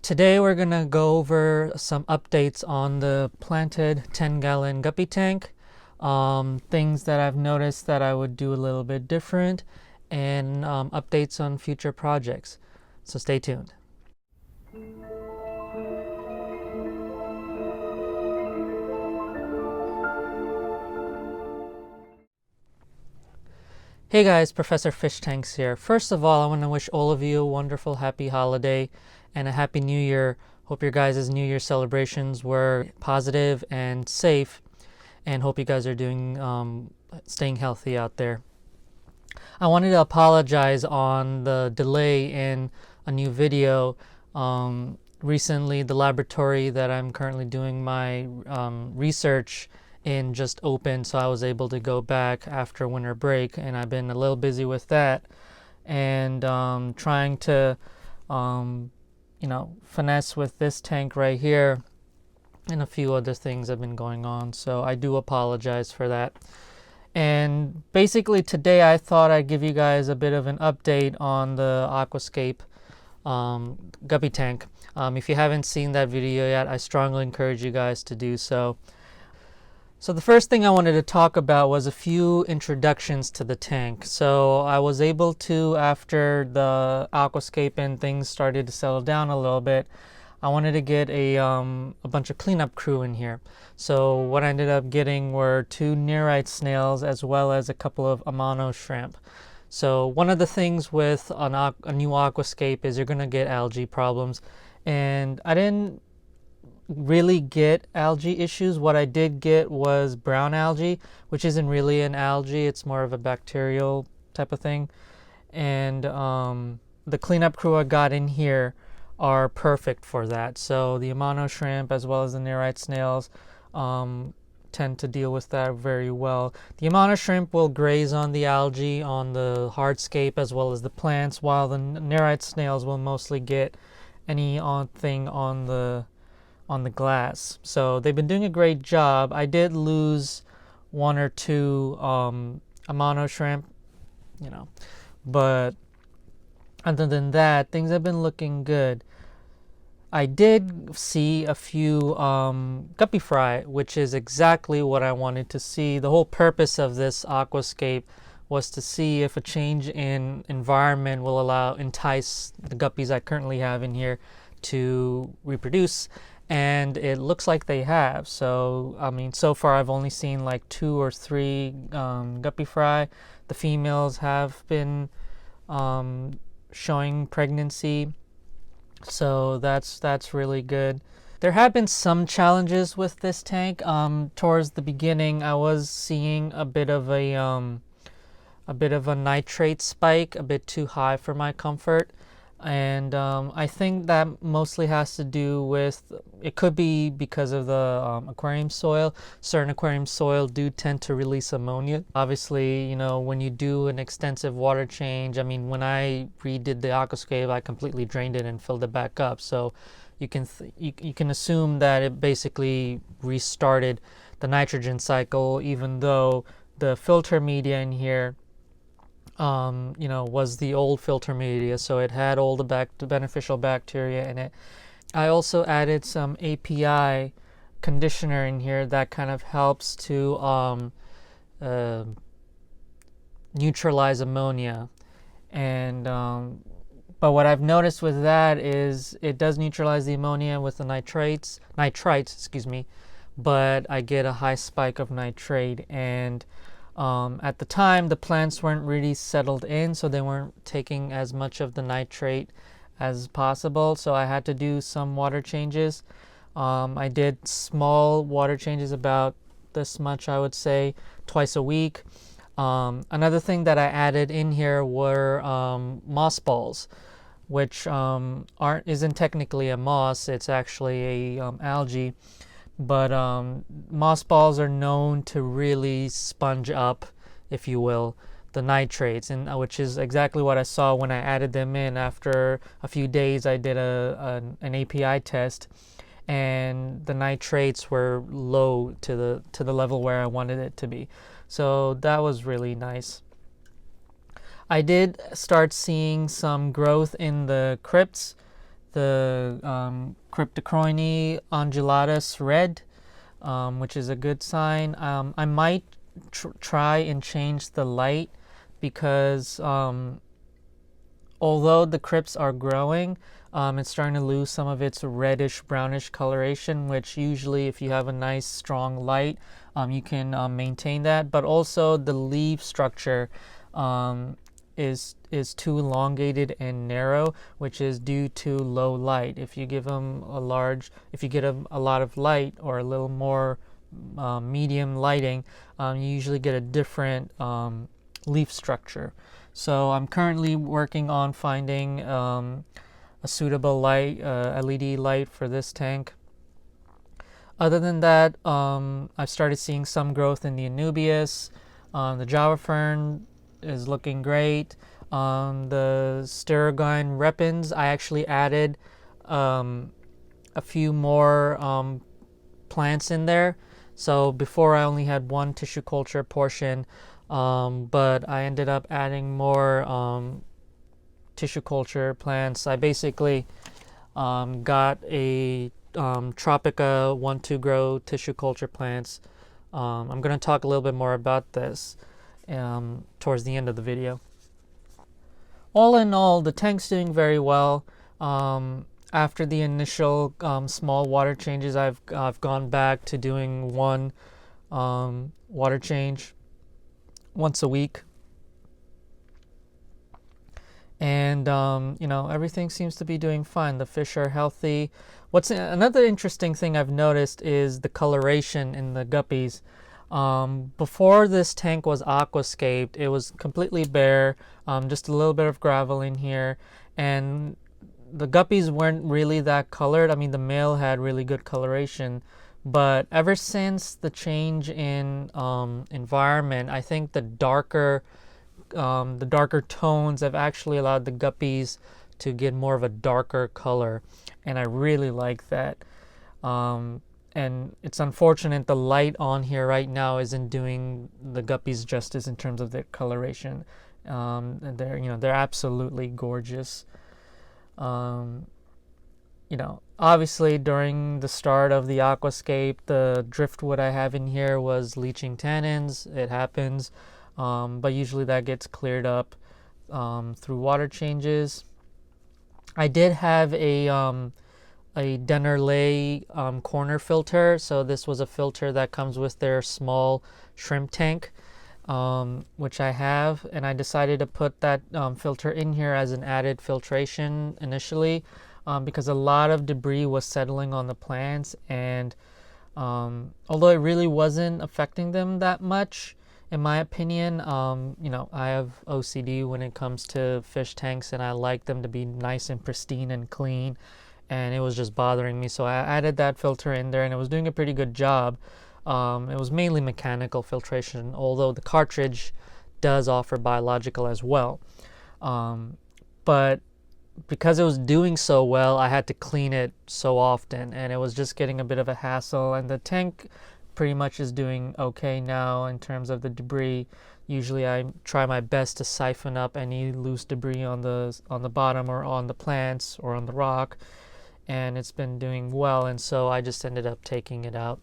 Today we're gonna go over some updates on the planted 10-gallon guppy tank, things that I've noticed that I would do a little bit different, and updates on future projects. So stay tuned. Hey guys, Professor Fish Tanks here. First of all, I want to wish all of you a wonderful, happy holiday and a happy new year. Hope your guys' New Year celebrations were positive and safe, and hope you guys are doing, staying healthy out there. I wanted to apologize on the delay in a new video. Recently, the laboratory that I'm currently doing my research in just opened, so I was able to go back after winter break, and I've been a little busy with that and trying to finesse with this tank right here, and a few other things have been going on, so I do apologize for that. And basically today I thought I'd give you guys a bit of an update on the aquascape guppy tank. If you haven't seen that video yet, I strongly encourage you guys to do so. So the first thing I wanted to talk about was a few introductions to the tank. So I was able to, after the aquascape and things started to settle down a little bit, I wanted to get a bunch of cleanup crew in here. So what I ended up getting were 2 nearite snails as well as a couple of amano shrimp. So one of the things with a new aquascape is you're going to get algae problems, and I didn't really get algae issues. What I did get was brown algae, which isn't really an algae, it's more of a bacterial type of thing. And the cleanup crew I got in here are perfect for that. So the amano shrimp as well as the nearite snails tend to deal with that very well. The amano shrimp will graze on the algae on the hardscape as well as the plants, while the nearite snails will mostly get anything on the glass. So they've been doing a great job. I did lose 1 or 2 amano shrimp, but other than that, things have been looking good. I did see a few guppy fry, which is exactly what I wanted to see. The whole purpose of this aquascape was to see if a change in environment will entice the guppies I currently have in here to reproduce, and it looks like they have. So I mean, so far I've only seen like 2 or 3 guppy fry. The females have been showing pregnancy, so that's really good. There have been some challenges with this tank. Towards the beginning, I was seeing a bit of a nitrate spike, a bit too high for my comfort. And I think that mostly has to do with, it could be because of the aquarium soil. Certain aquarium soil do tend to release ammonia. Obviously, when you do an extensive water change, I mean, when I redid the aquascape, I completely drained it and filled it back up. So you can assume that it basically restarted the nitrogen cycle, even though the filter media in here was the old filter media, so it had all the beneficial bacteria in it. I also added some API conditioner in here that kind of helps to neutralize ammonia. And but what I've noticed with that is it does neutralize the ammonia with the nitrites, but I get a high spike of nitrate. And at the time, the plants weren't really settled in, so they weren't taking as much of the nitrate as possible, so I had to do some water changes. I did small water changes, about this much, I would say, twice a week. Another thing that I added in here were moss balls, which isn't technically a moss, it's actually a algae. But moss balls are known to really sponge up, if you will, the nitrates, and which is exactly what I saw when I added them in. After a few days, I did an API test, and the nitrates were low to the level where I wanted it to be. So that was really nice. I did start seeing some growth in the crypts the Cryptocoryne undulatus red, which is a good sign. I might try and change the light because although the crypts are growing, it's starting to lose some of its reddish brownish coloration, which usually if you have a nice strong light, you can maintain that. But also the leaf structure is too elongated and narrow, which is due to low light. If you give them if you get them a lot of light or a little more medium lighting, you usually get a different leaf structure. So I'm currently working on finding a suitable light, LED light for this tank. Other than that, I've started seeing some growth in the Anubias. The Java Fern is looking great. The Sterogine repens, I actually added a few more plants in there. So before I only had one tissue culture portion, but I ended up adding more tissue culture plants. I basically got a Tropica 1-2 grow tissue culture plants. I'm going to talk a little bit more about this towards the end of the video. All in all, the tank's doing very well. After the initial small water changes, I've gone back to doing one water change once a week, and everything seems to be doing fine. The fish are healthy. What's another interesting thing I've noticed is the coloration in the guppies. Before this tank was aquascaped, it was completely bare, just a little bit of gravel in here, and the guppies weren't really that colored. I mean, the male had really good coloration, but ever since the change in environment, I think the darker tones have actually allowed the guppies to get more of a darker color, and I really like that. And it's unfortunate the light on here right now isn't doing the guppies justice in terms of their coloration. They're absolutely gorgeous. Obviously during the start of the aquascape, the driftwood I have in here was leaching tannins. It happens, but usually that gets cleared up through water changes. I did have a Dennerley corner filter. So this was a filter that comes with their small shrimp tank, which I have, and I decided to put that filter in here as an added filtration initially, because a lot of debris was settling on the plants, and although it really wasn't affecting them that much, in my opinion, I have OCD when it comes to fish tanks, and I like them to be nice and pristine and clean, and it was just bothering me. So I added that filter in there, and it was doing a pretty good job. It was mainly mechanical filtration, although the cartridge does offer biological as well. But because it was doing so well, I had to clean it so often, and it was just getting a bit of a hassle. And the tank pretty much is doing okay now in terms of the debris. Usually I try my best to siphon up any loose debris on the bottom or on the plants or on the rock, and it's been doing well, and so I just ended up taking it out.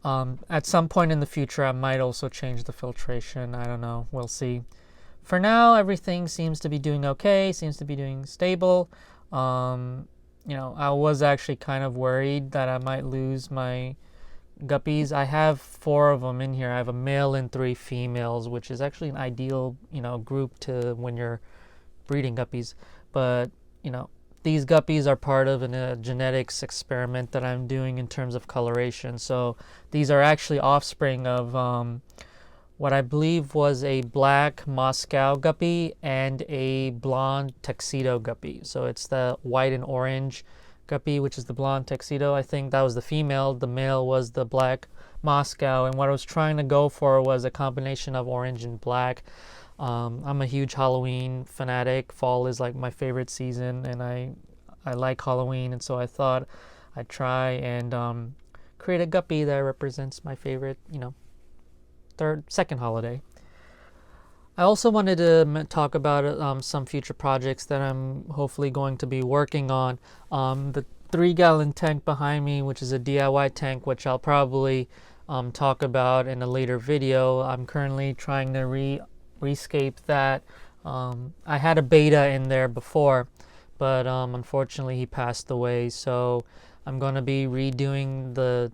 At some point in the future, I might also change the filtration. I don't know. We'll see. For now, everything seems to be doing okay. Seems to be doing stable. I was actually kind of worried that I might lose my guppies. I have 4 of them in here. I have a male and 3 females, which is actually an ideal, group to when you're breeding guppies. But, these guppies are part of a genetics experiment that I'm doing in terms of coloration. So these are actually offspring of what I believe was a black Moscow guppy and a blonde tuxedo guppy. So it's the white and orange guppy, which is the blonde tuxedo. I think that was the female. The male was the black Moscow. And what I was trying to go for was a combination of orange and black. I'm a huge Halloween fanatic. Fall is like my favorite season, and I like Halloween, and so I thought I'd try and create a guppy that represents my favorite, second holiday. I also wanted to talk about some future projects that I'm hopefully going to be working on. The 3-gallon tank behind me, which is a DIY tank, which I'll probably talk about in a later video. I'm currently trying to rescape that. I had a beta in there before, but unfortunately he passed away, so I'm going to be redoing the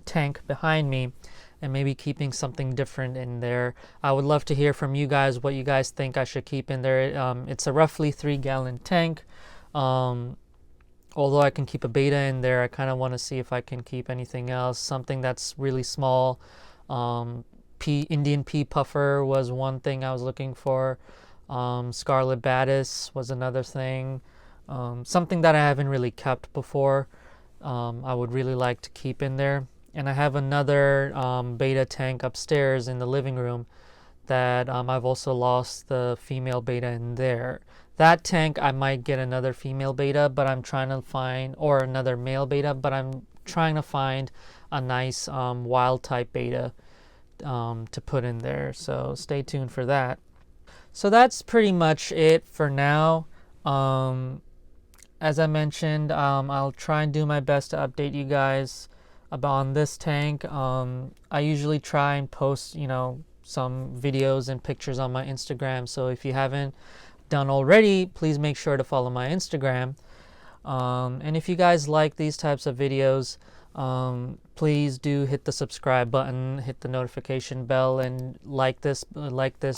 tank behind me and maybe keeping something different in there. I would love to hear from you guys what you guys think I should keep in there. It's a roughly 3-gallon tank. Although I can keep a beta in there, I kind of want to see if I can keep anything else, something that's really small. Indian pea puffer was one thing I was looking for. Scarlet Batis was another thing. Something that I haven't really kept before. I would really like to keep in there. And I have another beta tank upstairs in the living room that I've also lost the female beta in there. That tank I might get another female beta, but I'm trying to find, or another male beta, but I'm trying to find a nice wild type beta to put in there. So stay tuned for that. So that's pretty much it for now. As I mentioned, I'll try and do my best to update you guys about this tank. I usually try and post, some videos and pictures on my Instagram. So if you haven't done already, please make sure to follow my Instagram. And if you guys like these types of videos, please do hit the subscribe button, hit the notification bell, and like this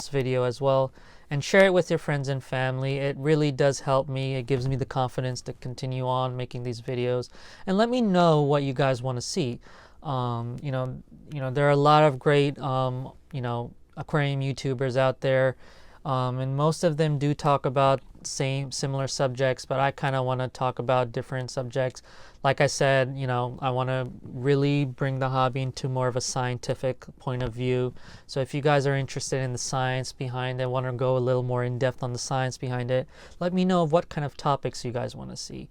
video as well, and share it with your friends and family. It really does help me. It gives me the confidence to continue on making these videos, and let me know what you guys want to see. There are a lot of great aquarium YouTubers out there, and most of them do talk about similar subjects, but I kind of want to talk about different subjects. Like I said, I want to really bring the hobby into more of a scientific point of view. So if you guys are interested in the science behind it, want to go a little more in depth on the science behind it, let me know what kind of topics you guys want to see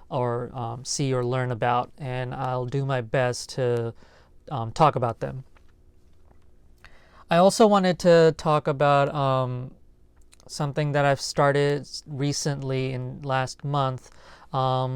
or learn about, and I'll do my best to talk about them. I also wanted to talk about something that I've started recently in last month,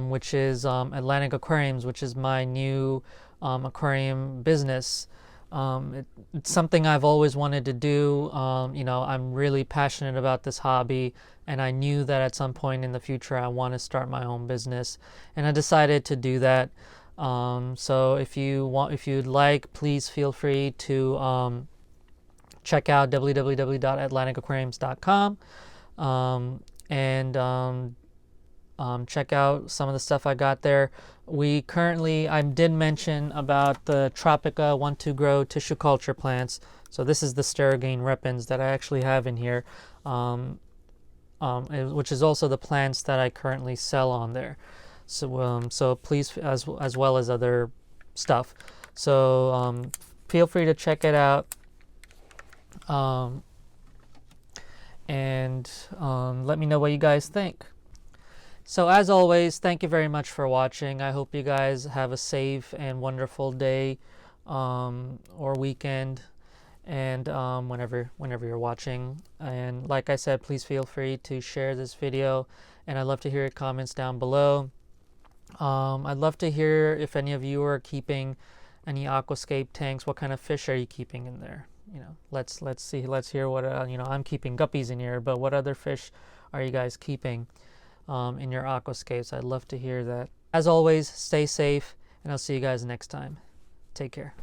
which is Atlantic Aquariums, which is my new aquarium business. It's something I've always wanted to do. I'm really passionate about this hobby, and I knew that at some point in the future I want to start my own business, and I decided to do that. So if you'd like, please feel free to check out www.atlanticaquariums.com and check out some of the stuff I got there. I did mention about the Tropica 1-2 Grow tissue culture plants. So this is the Sterigane repens that I actually have in here, which is also the plants that I currently sell on there. So please, as well as other stuff. So feel free to check it out. And let me know what you guys think. So as always, thank you very much for watching. I hope you guys have a safe and wonderful day or weekend, and whenever you're watching. And like I said, please feel free to share this video, and I'd love to hear your comments down below. I'd love to hear if any of you are keeping any aquascape tanks. What kind of fish are you keeping in there? Let's hear what I'm keeping guppies in here, but what other fish are you guys keeping in your aquascapes? I'd love to hear that. As always, stay safe, and I'll see you guys next time. Take care.